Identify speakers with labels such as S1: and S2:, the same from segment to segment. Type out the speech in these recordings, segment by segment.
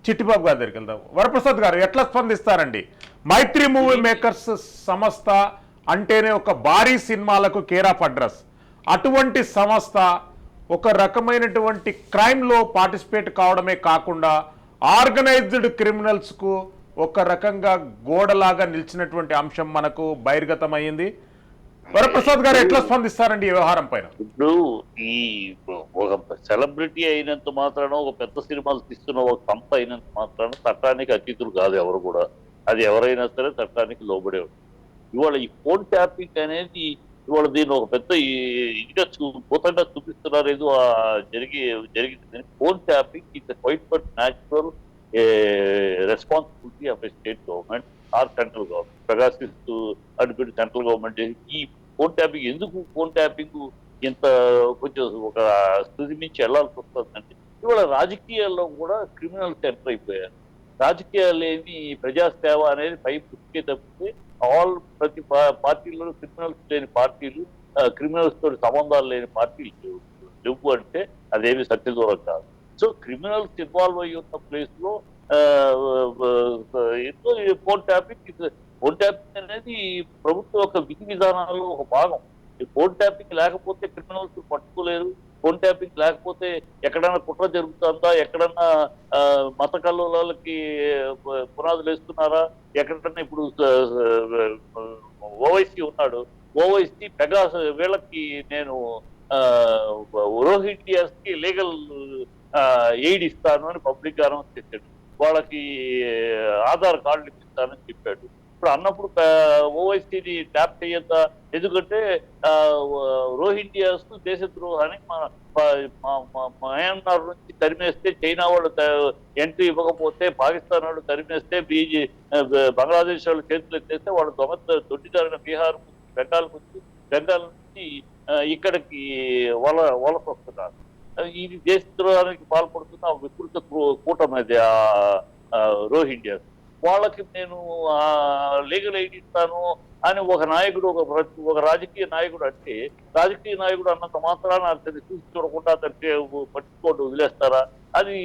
S1: చిట్టిబాబు గారి దగ్గరికి వెళ్దాం. వరప్రసాద్ గారు ఎట్లా స్పందిస్తారండి? మైత్రి మూవీ మేకర్స్ సంస్థ అంటేనే ఒక భారీ సినిమాలకు కేర్ ఆఫ్ అడ్రస్. అటువంటి సంస్థ ఒక రకమైనటువంటి క్రైమ్లో పార్టిసిపేట్ కావడమే కాకుండా ఆర్గనైజ్డ్ క్రిమినల్స్కు ఒక రకంగా గోడలాగా నిలిచినటువంటి అంశం మనకు బహిర్గతమైంది. వరప్రసాద్ గారు ఎట్లా స్పందిస్తారండి ఈ వ్యవహారం పైన?
S2: ఇప్పుడు ఈ ఒక సెలబ్రిటీ అయినంత మాత్రాన, ఒక పెద్ద సినిమాలు తీస్తున్న ఒక సంస్థ అయినంత మాత్రాన చట్టానికి అతీతులు కాదు ఎవరు కూడా. అది ఎవరైనా సరే చట్టానికి లోబడే ఉంటుంది. ఇవాళ ఈ ఫోన్ ట్యాపింగ్ అనేది ఇవాళ దీన్ని ఒక పెద్ద ఇదిగా పోతంగా చూపిస్తున్నారు. ఏదో జరిగింది. Phone tapping it's quite but natural responsibility of a state government or central government. ప్రకాశిస్తూ అడ్డుపెట్టి సెంట్రల్ గవర్నమెంట్ ఈ ఫోన్ ట్యాపింగ్ ఎందుకు ఫోన్ ట్యాపింగ్ ఇంత కొంచెం ఒక స్థితి మించి వెళ్లాల్సి వస్తుందంటే, ఇవాళ రాజకీయాల్లో కూడా క్రిమినల్స్ ఎంటర్ అయిపోయారు. రాజకీయాలు ఏమి ప్రజాసేవ అనేది పై పుట్టుకే తప్పితే ప్రతి పార్టీలలో క్రిమినల్స్ లేని పార్టీలు, క్రిమినల్స్ తోటి సంబంధాలు లేని పార్టీలు లేవు అంటే అదేమి సత్యదూరం కాదు. సో క్రిమినల్స్ ఇన్వాల్వ్ అయ్యి ఉన్న ప్లేస్ లో ఫోన్ ట్యాపింగ్ అనేది ప్రభుత్వం యొక్క విధి విధానాల్లో ఒక భాగం. ఈ ఫోన్ ట్యాపింగ్ లేకపోతే క్రిమినల్స్ పట్టుకోలేరు. ఫోన్ ట్యాపింగ్ లేకపోతే ఎక్కడైనా కుట్ర జరుగుతుందా, ఎక్కడన్నా మత కల్లోలకి పునాదులు వేస్తున్నారా, ఎక్కడన్నా ఇప్పుడు ఓవైసీ ఉన్నాడు, ఓవైసీ పెగాస్ వీళ్ళకి నేను రోహింగ్యాస్ కి లీగల్ ఎయిడ్ ఇస్తాను అని పబ్లిక్ అనౌన్స్ చేశాడు. వాళ్ళకి ఆధార్ కార్డులు ఇప్పిస్తానని చెప్పాడు. ఇప్పుడు అన్నప్పుడు ఓవైసీని ట్యాప్ చేయొద్దా? ఎందుకంటే రోహింగ్యాస్ దేశద్రోహాన్ని మయన్మార్ నుంచి తరిమేస్తే, చైనా వాళ్ళు ఎంట్రీ ఇవ్వకపోతే, పాకిస్తాన్ వాళ్ళు తరిమేస్తే, బంగ్లాదేశ్ వాళ్ళు చేతులు ఎత్తేస్తే వాళ్ళు దొడ్డిదారిన బీహార్ నుంచి, బెంగాల్ నుంచి ఇక్కడికి వలస వస్తున్నారు. ఇది దేశద్రోహానికి పాల్పడుతున్న వికృత కూటమి అది రోహింగ్యాస్. వాళ్ళకి నేను లీగల్ ఎయిడ్ ఇస్తాను అని ఒక నాయకుడు, ఒక రాజకీయ నాయకుడు అంటే, రాజకీయ నాయకుడు అన్నంత మాత్రాన అతన్ని చూసి చూడకుండా అతన్ని పట్టుకోండి వదిలేస్తారా? అది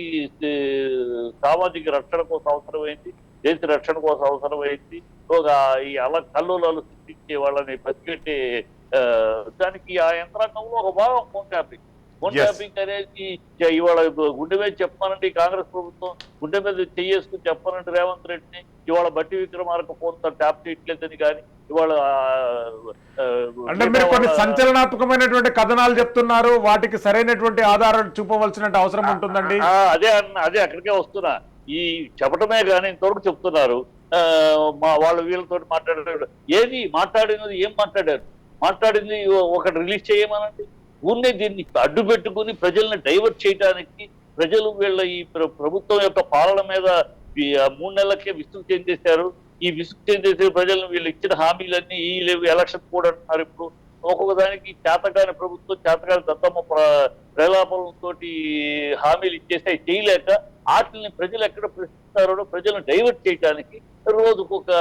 S2: సామాజిక రక్షణ కోసం అవసరమైంది, దేశ రక్షణ కోసం అవసరమైంది. ఒక ఈ కల్లోలాలు సృష్టించే వాళ్ళని పసిగట్టే దానికి ఆ యంత్రాంగంలో ఒక భాగం ఫోన్ ట్యాపింగ్. ఫోన్ ట్యాపింగ్ అనేది ఇవాళ గుండె మీద చెప్పానండి కాంగ్రెస్ ప్రభుత్వం, గుండె మీద చేసుకుని చెప్పానండి రేవంత్ రెడ్డిని. ఇవాళ బట్టి విక్రమార్క ఫోన్ ట్యాప్ చేయట్లేదని కానీ ఇవాళ
S1: అంటే మీరు కొన్ని సంచలనాత్మకమైనటువంటి కథనాలు చెప్తున్నారు, వాటికి సరైనటువంటి ఆధారాలు చూపవలసిన అవసరం ఉంటుందండి.
S2: అదే అక్కడికే వస్తున్నా. ఈ చెప్పటమే కానీ ఇంతవరకు చెప్తున్నారు. వాళ్ళు వీళ్ళతో మాట్లాడారు. ఏది మాట్లాడినది, ఏం మాట్లాడింది ఒకటి రిలీజ్ చేయమనండి. ఊరినే దీన్ని అడ్డు పెట్టుకుని ప్రజల్ని డైవర్ట్ చేయడానికి, ప్రజలు వీళ్ళ ఈ ప్రభుత్వం యొక్క పాలన మీద 3 నెలలకే విసుగు చెందేశారు. ఈ విసుగు చెందేసే ప్రజలను వీళ్ళు ఇచ్చిన హామీలన్నీ ఈ లేవు, ఎలక్షన్ కూడా అంటున్నారు. ఇప్పుడు ఒక్కొక్క దానికి చేతగాని ప్రభుత్వం, చేతగాని దత్తమ్మ ప్రలాపంతో హామీలు ఇచ్చేస్తే చేయలేక వాటిని ప్రజలు ఎక్కడ ప్రశ్నిస్తారో ప్రజలను డైవర్ట్ చేయడానికి రోజుకొక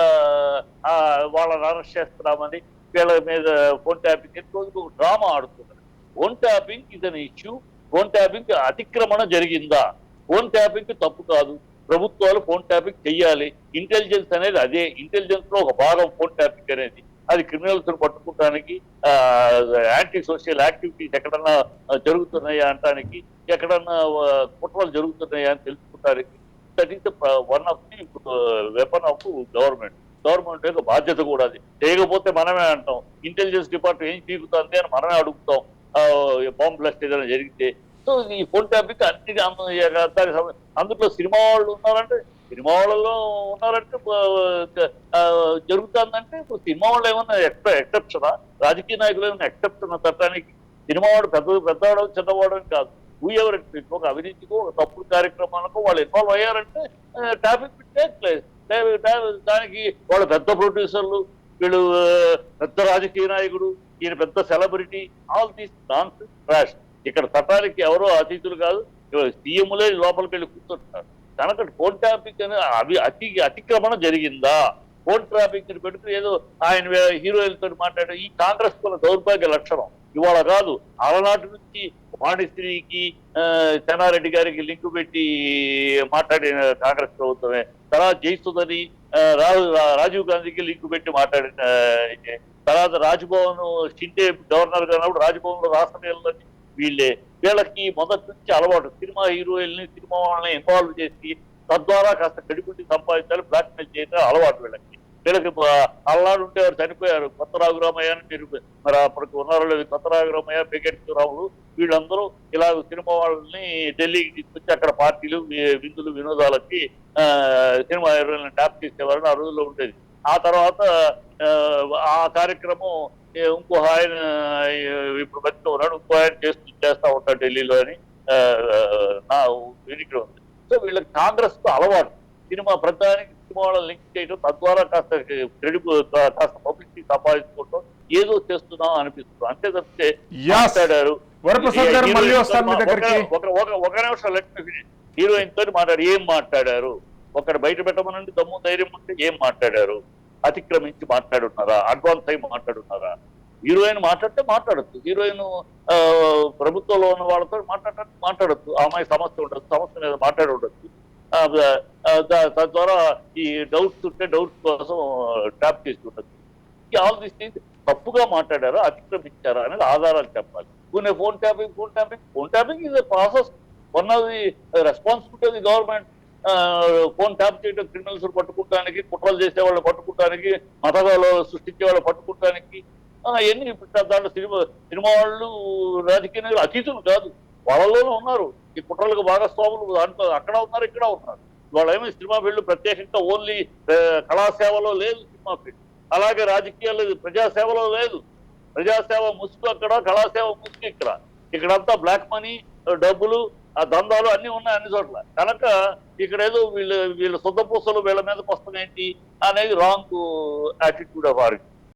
S2: వాళ్ళని అరెస్ట్ చేస్తున్నామని, వీళ్ళ మీద ఫోన్ ట్యాపింగ్ రోజుకు ఒక డ్రామా ఆడుతున్నారు. Phone tapping is an issue. Phone tapping అతిక్రమణ జరిగిందా? ఫోన్ ట్యాపింగ్ తప్పు కాదు. ప్రభుత్వాలు ఫోన్ ట్యాపింగ్ చెయ్యాలి. ఇంటెలిజెన్స్ అనేది అదే, ఇంటెలిజెన్స్ లో ఒక భాగం ఫోన్ ట్యాపింగ్ అనేది. అది క్రిమినల్స్ పట్టుకోవడానికి, యాంటీ సోషల్ యాక్టివిటీస్ ఎక్కడన్నా జరుగుతున్నాయా అనటానికి, ఎక్కడన్నా కుట్రలు జరుగుతున్నాయా అని తెలుసుకోవడానికి. That is one of the weapon of government. Government యొక్క బాధ్యత కూడా అది. చేయకపోతే మనమే అంటాం, ఇంటెలిజెన్స్ డిపార్ట్మెంట్ ఏం పీకుతుంది అని మనమే అడుగుతాం బాంబ్ బ్లాస్ట్ ఏదైనా జరిగితే. సో ఈ ఫోన్ ట్యాపింగ్ అన్ని అందులో సినిమా వాళ్ళు ఉన్నారంటే, సినిమా వాళ్ళలో ఉన్నారంటే జరుగుతుందంటే, ఇప్పుడు సినిమా వాళ్ళు ఏమన్నా ఎక్సెప్షనా? రాజకీయ నాయకులు ఏమన్నా ఎక్సెప్షన్ చట్టానికి? సినిమా వాడు పెద్దవాడు చిన్నవాడు కాదు. ఎవరికి ఒక అవినీతికో, ఒక తప్పుడు కార్యక్రమాలకు వాళ్ళు ఇన్వాల్వ్ అయ్యారంటే ట్యాపింగ్ టేక్ ప్లేస్. దానికి వాళ్ళ పెద్ద ప్రొడ్యూసర్లు, వీళ్ళు పెద్ద రాజకీయ నాయకుడు, ఈయన పెద్ద celebrity, all these naans trash. ఇక్కడ చట్టానికి ఎవరో అతిథులు కాదు, సీఎంలే లోపలికి వెళ్ళి కూర్చుంటున్నారు. కనుక ఫోన్ ట్యాపింగ్ అనేది అతిక్రమణ జరిగిందా? ఫోన్ ట్యాపింగ్ పెడుతూ ఏదో ఆయన హీరోయిన్తో మాట్లాడే ఈ కాంగ్రెస్ కుల దౌర్భాగ్య లక్షణం ఇవాళ కాదు, అలనాటి నుంచి వాణిశ్రీకి చెన్నారెడ్డి గారికి లింకు పెట్టి మాట్లాడిన కాంగ్రెస్ ప్రభుత్వమే. తర్వాత జయసుధని రాజీవ్ గాంధీకి లింకు పెట్టి మాట్లాడిన తర్వాత రాజ్భవన్ షిండే గవర్నర్ గా ఉన్నప్పుడు రాజ్భవన్ లో రాష్ట్ర వీళ్ళే. వీళ్ళకి మొదటి నుంచి అలవాటు సినిమా హీరోయిల్ని సినిమా వాళ్ళని ఇన్వాల్వ్ చేసి తద్వారా కాస్త కడిపుట్టి సంపాదించాలి, బ్లాక్మెయిల్ చేయడం అలవాటు వీళ్ళకి. వీళ్ళకి అల్లాడు ఉంటే వారు చనిపోయారు. కొత్త రాఘురామయ్య అని మీరు మరి అప్పటికి ఉన్నారో లేదు, కొత్త రాఘురామయ్య, రాములు వీళ్ళందరూ ఇలా సినిమా వాళ్ళని ఢిల్లీకి తీసుకొచ్చి అక్కడ పార్టీలు విందులు వినోదాలకి సినిమా హీరోయిల్ని ట్యాప్ చేసేవారని ఆ రోజుల్లో ఉండేది. ఆ తర్వాత ఆ కార్యక్రమం ఇంకో ఆయన ఇప్పుడు బతిలో ఉన్నాడు, ఇంకో ఆయన చేస్తా ఉంటాడు ఢిల్లీలో అని నా వినికిడి ఉంది. సో వీళ్ళకి కాంగ్రెస్ కు అలవాటు సినిమా ప్రధానికి సినిమా వాళ్ళని లింక్ చేయడం, తద్వారా కాస్త కాస్త పబ్లిసిటీ సంపాదించుకోవడం, ఏదో చేస్తున్నాం అనిపిస్తుంది. అంతే తప్పితే మాట్లాడారు. ఒక నిమిషం హీరోయిన్ తోటి మాట్లాడారు, ఏం మాట్లాడారు? ఒకటి బయట పెట్టమనండి, దమ్ము ధైర్యం ఉంటే ఏం మాట్లాడారు? అతిక్రమించి మాట్లాడున్నారా? అడ్వాన్స్ అయి మాట్లాడున్నారా? హీరోయిన్ మాట్లాడితే మాట్లాడచ్చు, హీరోయిన్ ప్రభుత్వంలో ఉన్న వాళ్ళతో మాట్లాడచ్చు, ఆ అమ్మాయి సమస్య ఉండొచ్చు, సమస్య మీద మాట్లాడి ఉండొచ్చు. తద్వారా ఈ డౌట్స్ ఉంటే డౌట్స్ కోసం ట్యాప్ చేసి ఉండొచ్చు. ఆల్ దీస్ థింగ్స్ తప్పుగా మాట్లాడారా, అతిక్రమించారా అనేది ఆధారాలు చెప్పాలి. Phone tapping is a process. One of the responsibility of the government. Phone tap చేయడం క్రిమినల్స్ పట్టుకుంటానికి, కుట్రలు చేసే వాళ్ళు పట్టుకుంటానికి, మతగాలు సృష్టించే వాళ్ళు పట్టుకుంటానికి ఎన్ని దాంట్లో సినిమా వాళ్ళు రాజకీయ నాయకులు అతీతులు కాదు, వాళ్ళలోనే ఉన్నారు. ఈ కుట్రలకు భాగస్వాములు దాంట్లో అక్కడ ఉన్నారు, ఇక్కడ ఉన్నారు. వాళ్ళేమో సినిమా ఫీల్డ్ ప్రత్యేకంగా ఓన్లీ కళాసేవలో లేదు సినిమా ఫీల్డ్. అలాగే రాజకీయాలు ప్రజాసేవలో లేదు. ప్రజాసేవ ముసుగు అక్కడ, కళాసేవ ముసుగు ఇక్కడ. ఇక్కడంతా బ్లాక్ మనీ, డబ్బులు, ఆ దందాలు అన్ని ఉన్నాయి అన్ని చోట్ల. కనుక ఇక్కడ ఏదో వీళ్ళ సొంత పూసలు వీళ్ళ మీదకి వస్తున్నాయేంటి అనేది రాంగ్ యాటిట్యూడ్ ఆఫ్ ఆర్గ్యుమెంట్.